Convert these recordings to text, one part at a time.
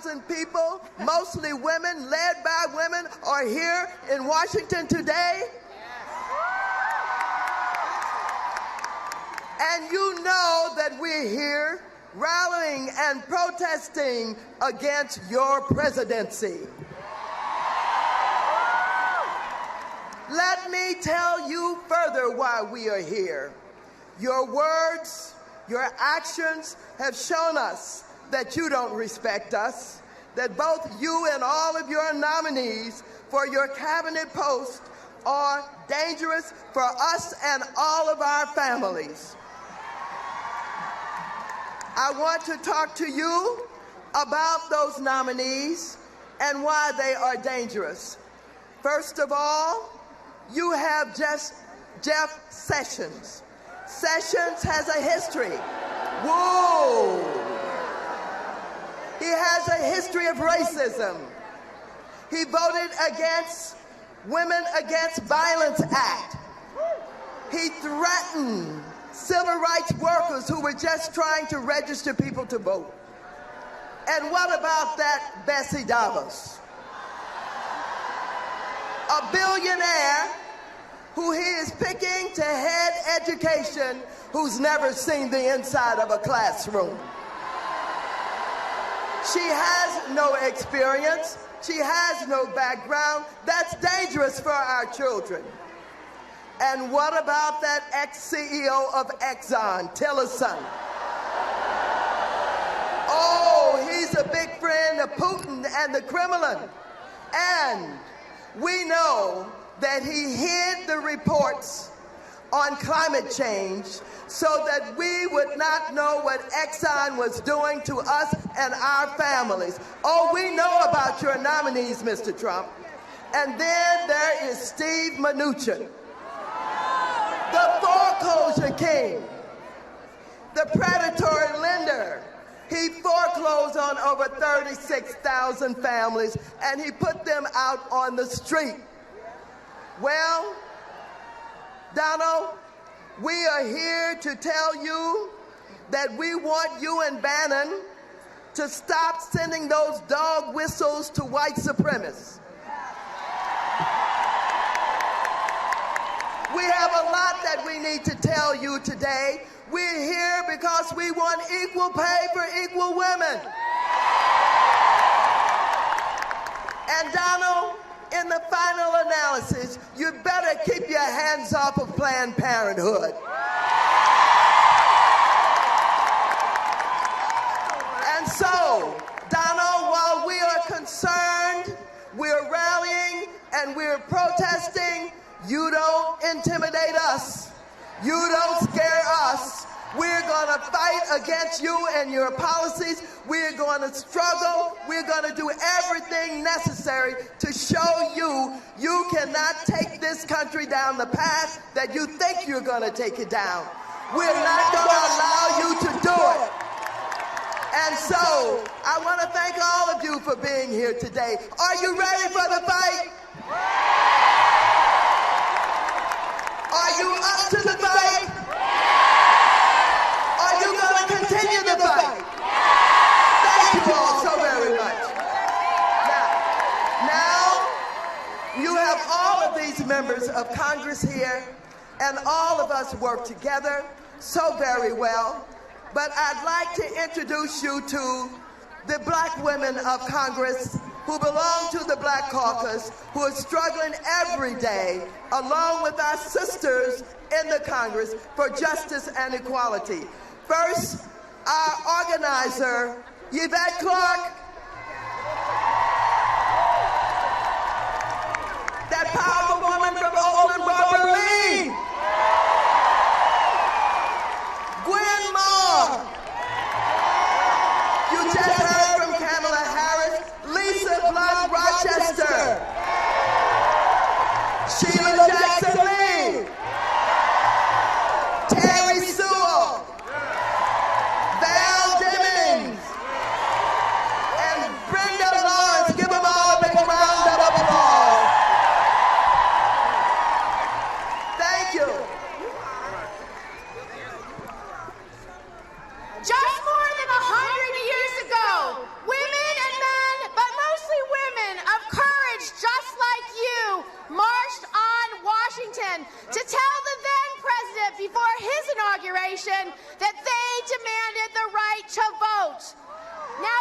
100,000 people, mostly women, led by women, are here in Washington today. And you know that we're here rallying and protesting against your presidency. Let me tell you further why we are here. Your words, your actions have shown us that you don't respect us, that both you and all of your nominees for your cabinet post are dangerous for us and all of our families. I want to talk to you about those nominees and why they are dangerous. First of all, you have just Jeff Sessions. Sessions has a history. Whoa! He has a history of racism. He voted against Women Against Violence Act. He threatened civil rights workers who were just trying to register people to vote. And what about that Bessie DeVos? A billionaire who he is picking to head education, who's never seen the inside of a classroom. She has no experience. She has no background. That's dangerous for our children. And what about that ex-CEO of Exxon, Tillerson? Oh, he's a big friend of Putin and the Kremlin. And we know that he hid the reports on climate change so that we would not know what Exxon was doing to us and our families. Oh, we know about your nominees, Mr. Trump. And then there is Steve Mnuchin, the foreclosure king, the predatory lender. He foreclosed on over 36,000 families, and he put them out on the street. Well, Donald, we are here to tell you that we want you and Bannon to stop sending those dog whistles to white supremacists. We have a lot that we need to tell you today. We're here because we want equal pay for equal women. And Donald, in the final analysis, you better keep your hands off of Planned Parenthood. And so, Donald, while we are concerned, we're rallying and we're protesting, you don't intimidate us. You don't scare us. We're going to fight against you and your policies. We're going to struggle. We're going to do everything necessary to show you you cannot take this country down the path that you think you're going to take it down. We're not going to allow you to do it. And so I want to thank all of you for being here today. Are you ready for the fight? Are you up to the fight? Are you going to continue the fight? Thank you all so very much. Now, you have all of these members of Congress here, and all of us work together so very well. But I'd like to introduce you to the black women of Congress who belong to the Black Caucus, who are struggling every day, along with our sisters in the Congress, for justice and equality. First, our organizer, Yvette Clarke. That powerful woman from Oakland, Barbara Lee. Gwen Moore. You just heard from Kamala Harris. Lisa Blunt Rochester. Sheila Jackson Lee. Terry Sewell. Val Demings. And Brenda Lawrence. Give them all a big round of applause. Thank you. Just more than 100 years ago, women and men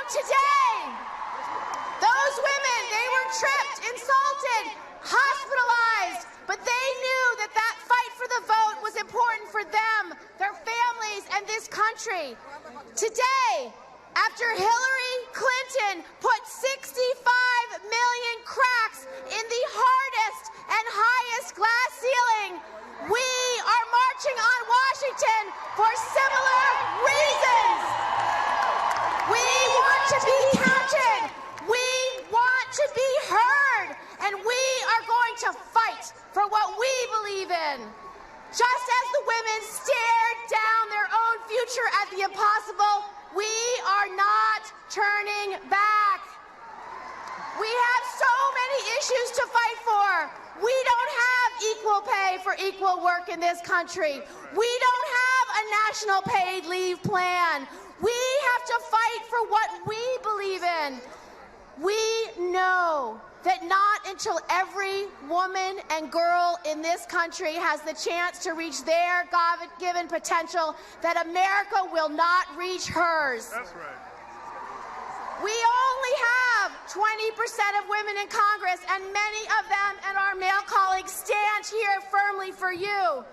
today, those women, they were tripped, insulted, hospitalized, but they knew that that fight for the vote was important for them, their families, and this country. Today, after Hillary Clinton put 65 million cracks in the hardest and highest glass ceiling, we are marching on Washington for similar reasons. We want to be counted. We want to be heard. And we are going to fight for what we believe in. Just as the women stared down their own future at the impossible, we are not turning back. We have so many issues to fight for. We don't have equal pay for equal work in this country. We don't have a national paid leave plan. We have to fight for what we believe in. We know that not until every woman and girl in this country has the chance to reach their God-given potential, that America will not reach hers. That's right. We only have 20% of women in Congress, and many of them and our male colleagues stand here firmly for you.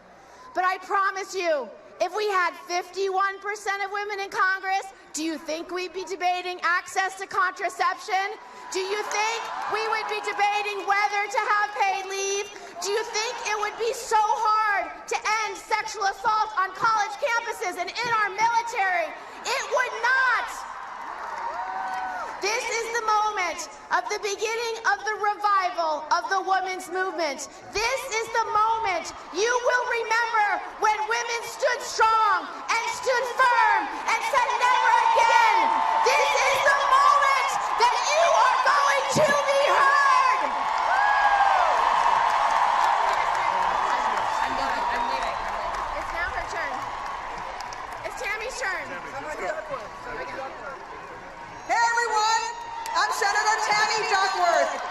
But I promise you, if we had 51% of women in Congress, do you think we'd be debating access to contraception? Do you think we would be debating whether to have paid leave? Do you think it would be so hard to end sexual assault on college campuses and in our military? It would not. This is the moment of the beginning of the revival of the women's movement. This is the moment you will remember when women stood strong and stood firm and said never again. This is the moment that you are going to be heard. I'm leaving. It's now her turn. It's Tammy's turn. Hey everyone, I'm Senator Tammy Duckworth.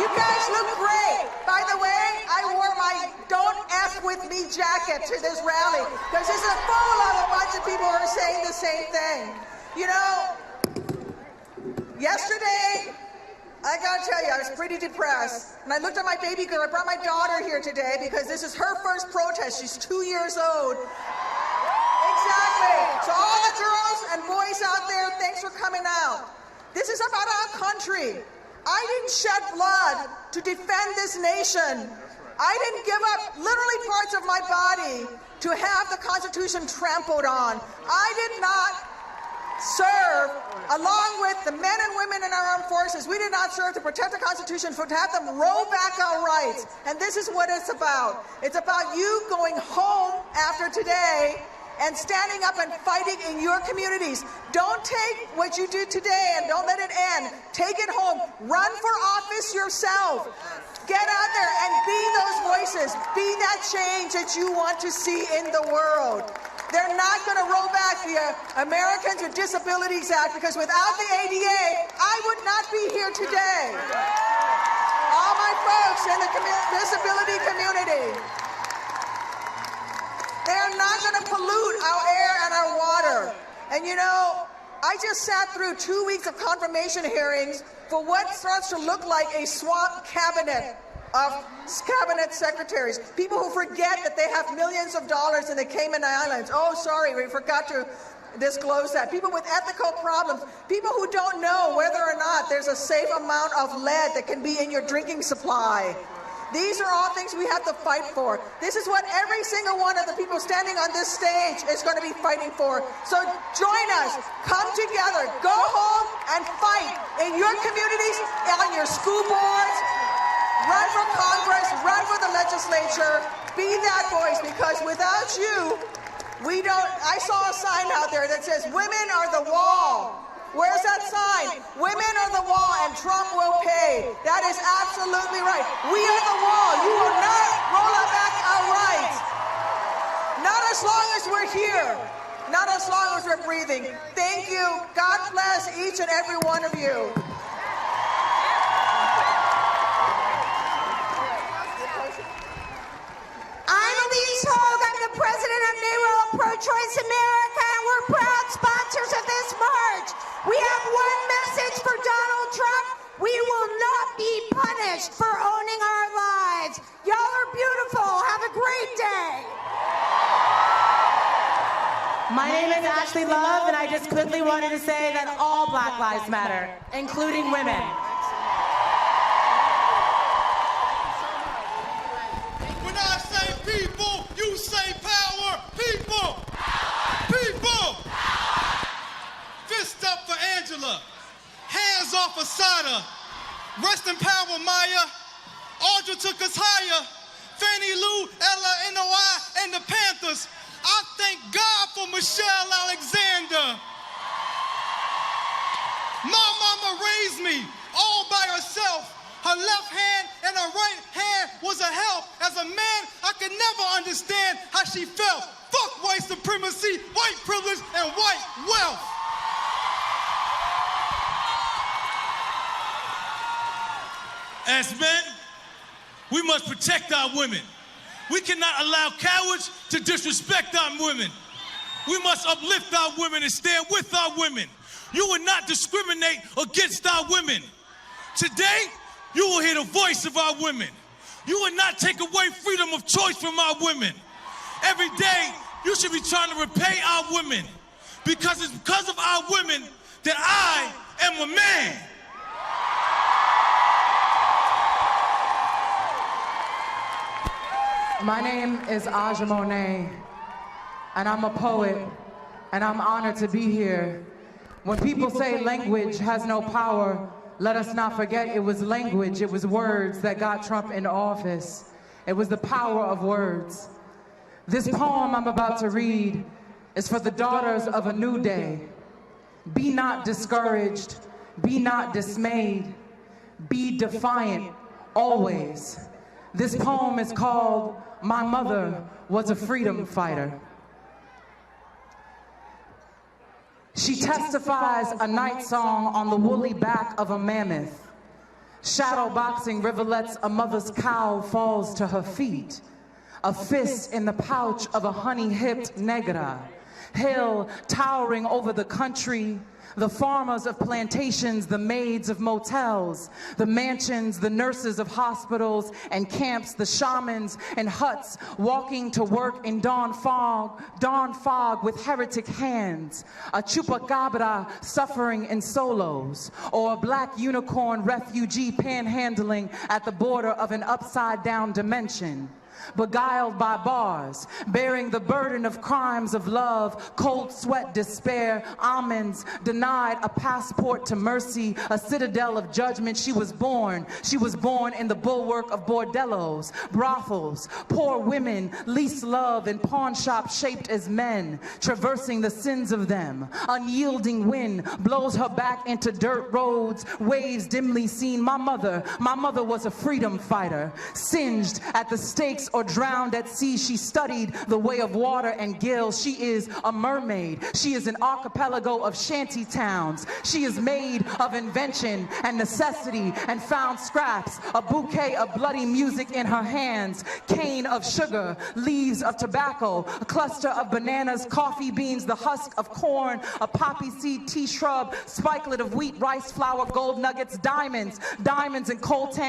You guys look great. By the way, I wore my Don't F With Me jacket to this rally because this is full of a bunch of people who are saying the same thing. You know, yesterday, I gotta tell you, I was pretty depressed. And I looked at my baby girl. I brought my daughter here today because this is her first protest. She's 2 years old. Exactly. So all the girls and boys out there, thanks for coming out. This is about our country. I didn't shed blood to defend this nation. I didn't give up literally parts of my body to have the Constitution trampled on. I did not serve, along with the men and women in our armed forces, we did not serve to protect the Constitution, to have them roll back our rights. And this is what it's about. It's about you going home after today and standing up and fighting in your communities. Don't take what you do today and don't let it end. Take it home. Run for office yourself. Get out there and be those voices. Be that change that you want to see in the world. They're not going to roll back the Americans with Disabilities Act, because without the ADA, I would not be here today. All my folks in the disability community, they're not going to pollute our air and our water. And you know, I just sat through 2 weeks of confirmation hearings for what starts to look like a swamp cabinet of cabinet secretaries. People who forget that they have millions of dollars in the Cayman Islands. Oh, sorry, we forgot to disclose that. People with ethical problems. People who don't know whether or not there's a safe amount of lead that can be in your drinking supply. These are all things we have to fight for. This is what every single one of the people standing on this stage is going to be fighting for. So join us. Come together. Go home and fight in your communities, on your school boards. Run for Congress. Run for the legislature. Be that voice, because without you, we don't. I saw a sign out there that says, "Women are the wall." Where's that sign? Women are the wall and Trump will pay. That is absolutely right. We are the wall. You will not roll back our rights. Not as long as we're here. Not as long as we're breathing. Thank you. God bless each and every one of you. I'm Elise Hogue. I'm the president of NARAL Pro-Choice America, and we're proud Ashley Love, and I just quickly wanted to say that all Black Lives Matter, including women. When I say people, you say power. People! People! Fist up for Angela. Hands off Asada. Rest in power, Maya. Audra took us higher. Fannie Lou, Ella, NOI, and the Panthers. I thank God for Michelle Alexander. My mama raised me all by herself. Her left hand and her right hand was a help. As a man, I could never understand how she felt. Fuck white supremacy, white privilege, and white wealth. As men, we must protect our women. We cannot allow cowards to disrespect our women. We must uplift our women and stand with our women. You will not discriminate against our women. Today, you will hear the voice of our women. You will not take away freedom of choice from our women. Every day, you should be trying to repay our women, because it's because of our women that I am a man. My name is Aja Monet, and I'm a poet, and I'm honored to be here. When people say language has no power, let us not forget it was language, it was words that got Trump in office. It was the power of words. This poem I'm about to read is for the daughters of a new day. Be not discouraged, be not dismayed, be defiant always. This poem is called My Mother Was a Freedom Fighter. She testifies a night song on the woolly back of a mammoth. Shadow boxing rivulets, a mother's cow falls to her feet. A fist in the pouch of a honey-hipped negra. Hill towering over the country. The farmers of plantations, the maids of motels, the mansions, the nurses of hospitals and camps, the shamans and huts walking to work in dawn fog with heretic hands, a chupacabra suffering in solos, or a black unicorn refugee panhandling at the border of an upside-down dimension. Beguiled by bars, bearing the burden of crimes of love, cold sweat, despair, almonds, denied a passport to mercy, a citadel of judgment. She was born in the bulwark of bordellos, brothels, poor women, least love, and pawn shops shaped as men, traversing the sins of them. Unyielding wind blows her back into dirt roads, waves dimly seen. My mother was a freedom fighter, singed at the stakes or drowned at sea. She studied the way of water and gills. She is a mermaid. She is an archipelago of shanty towns. She is made of invention and necessity and found scraps, a bouquet of bloody music in her hands, cane of sugar, leaves of tobacco, a cluster of bananas, coffee beans, the husk of corn, a poppy seed tea shrub, spikelet of wheat, rice flour, gold nuggets, diamonds and coltan.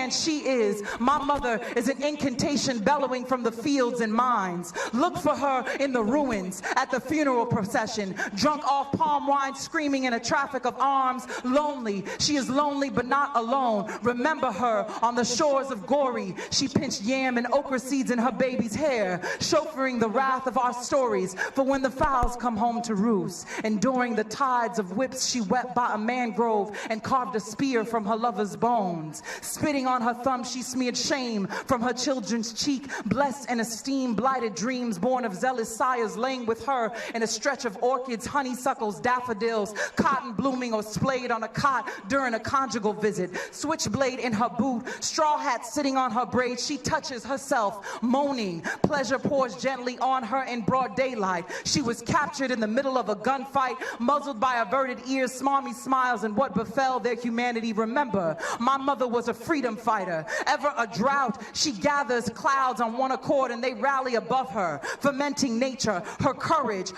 My mother is an incantation bellowing from the fields and mines. Look for her in the ruins at the funeral procession, drunk off palm wine, screaming in a traffic of arms, lonely. She is lonely but not alone. Remember her on the shores of Gori. She pinched yam and okra seeds in her baby's hair, chauffeuring the wrath of our stories for when the fowls come home to roost. Enduring the tides of whips, she wept by a mangrove and carved a spear from her lover's bones. Spitting on her thumb, she smeared shame from her children's cheek. Blessed and esteemed, blighted dreams born of zealous sires laying with her in a stretch of orchids, honeysuckles, daffodils, cotton blooming or splayed on a cot during a conjugal visit. Switchblade in her boot, straw hat sitting on her braid. She touches herself, moaning. Pleasure pours gently on her in broad daylight. She was captured in the middle of a gunfight, muzzled by averted ears, smarmy smiles, and what befell their humanity. Remember, my mother was a freedom fighter. Ever a drought, she gathers clouds on one accord and they rally above her, fermenting nature. Her courage,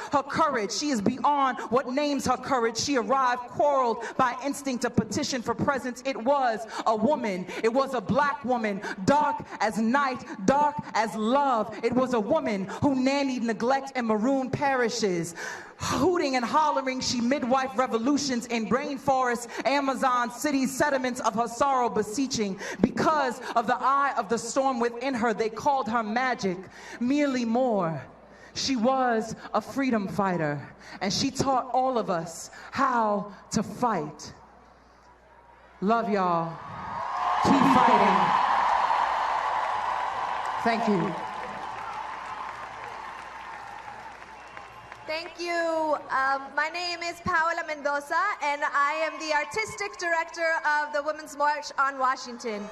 she is beyond what names her courage. She arrived quarreled by instinct, a petition for presence. It was a woman, it was a black woman, dark as night, dark as love. It was a woman who nannied neglect and marooned parishes. Hooting and hollering, she midwife revolutions in rainforests, Amazon cities, sediments of her sorrow beseeching. Because of the eye of the storm within her, they called her magic, merely more. She was a freedom fighter, and she taught all of us how to fight. Love y'all. Keep fighting. Thank you. Thank you. My name is Paola Mendoza, and I am the Artistic Director of the Women's March on Washington.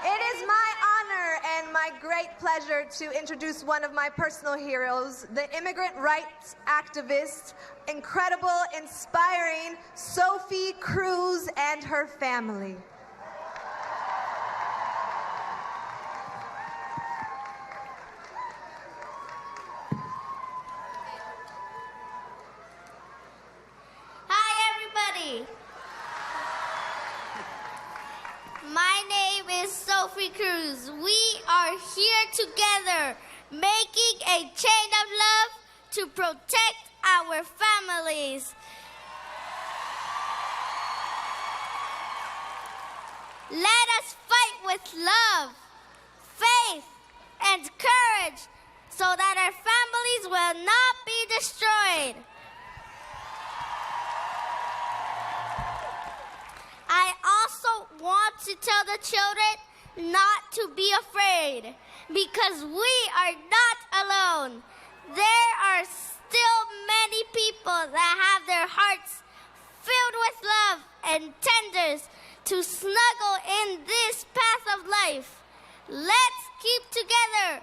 It is my honor and my great pleasure to introduce one of my personal heroes, the immigrant rights activist, incredible, inspiring Sophie Cruz and her family. My name is Sophie Cruz. We are here together, making a chain of love to protect our families. Let us fight with love, faith, and courage so that our families will not be destroyed. I also want to tell the children not to be afraid, because we are not alone. There are still many people that have their hearts filled with love and tenders to snuggle in this path of life. Let's keep together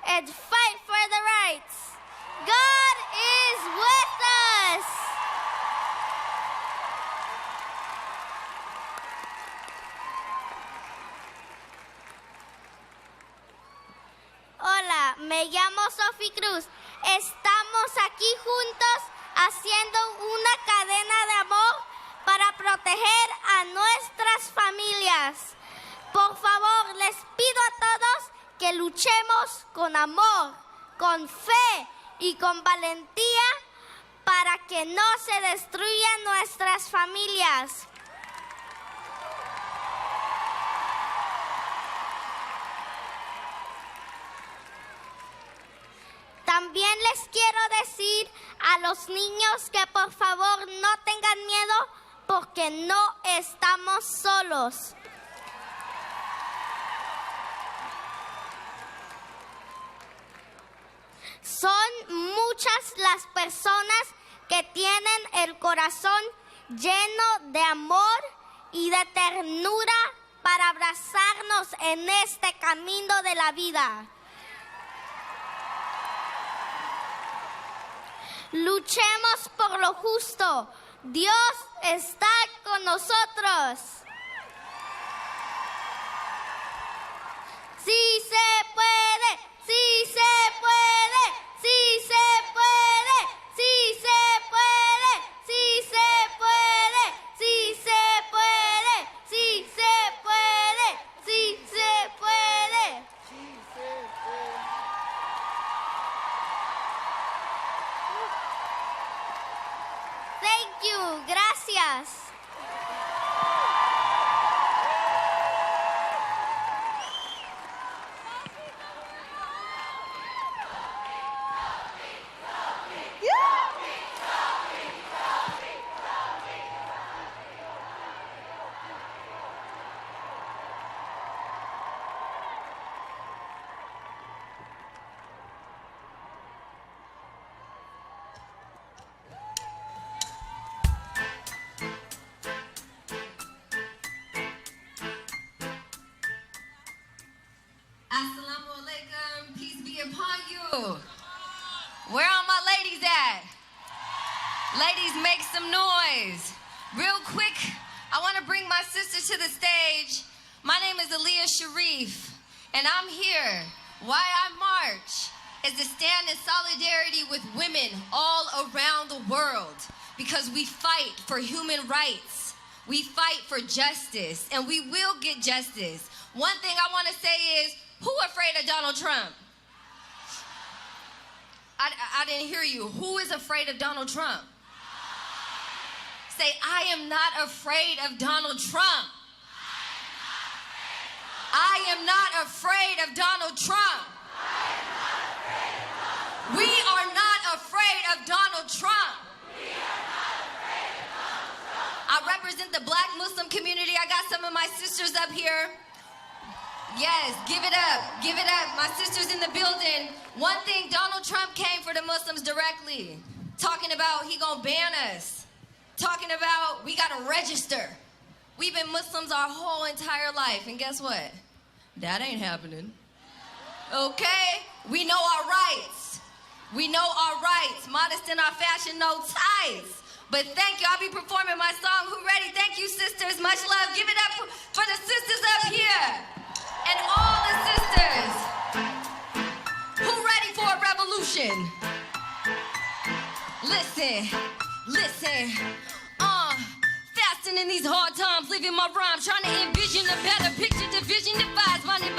and fight for the rights. God is with us. Hola, me llamo Sophie Cruz. Estamos aquí juntos haciendo una cadena de amor para proteger a nuestras familias. Por favor, les pido a todos que luchemos con amor, con fe y con valentía para que no se destruyan nuestras familias. También les quiero decir a los niños que por favor no tengan miedo porque no estamos solos. Son muchas las personas que tienen el corazón lleno de amor y de ternura para abrazarnos en este camino de la vida. Luchemos por lo justo. Dios está con nosotros. Sí se puede, sí se puede, sí se puede, sí se puede, sí se puede, sí se puede, sí se puede, sí se puede. Thank you, gracias. Assalamu alaikum, peace be upon you. Where are my ladies at? Ladies, make some noise. Real quick, I want to bring my sister to the stage. My name is Aaliyah Sharif, and I'm here. Why I march is to stand in solidarity with women all around the world, because we fight for human rights. We fight for justice, and we will get justice. One thing I want to say is, who afraid of Donald Trump? I didn't hear you. Who is afraid of Donald Trump? Say, I am not afraid of Donald Trump. I am not afraid of Donald Trump. We are not afraid of Donald Trump. I represent the Black Muslim community. I got some of my sisters up here. Yes, give it up. Give it up. My sisters in the building. One thing, Donald Trump came for the Muslims directly. Talking about he gonna ban us. Talking about we gotta register. We've been Muslims our whole entire life. And guess what? That ain't happening. Okay? We know our rights. We know our rights. Modest in our fashion, no ties. But thank you. I'll be performing my song. Who ready? Thank you, sisters. Much love. Give it up for the sisters up here. And all the sisters. Who ready for a revolution? Listen, listen. Fasting in these hard times, living my rhyme, trying to envision a better picture. Division divides, money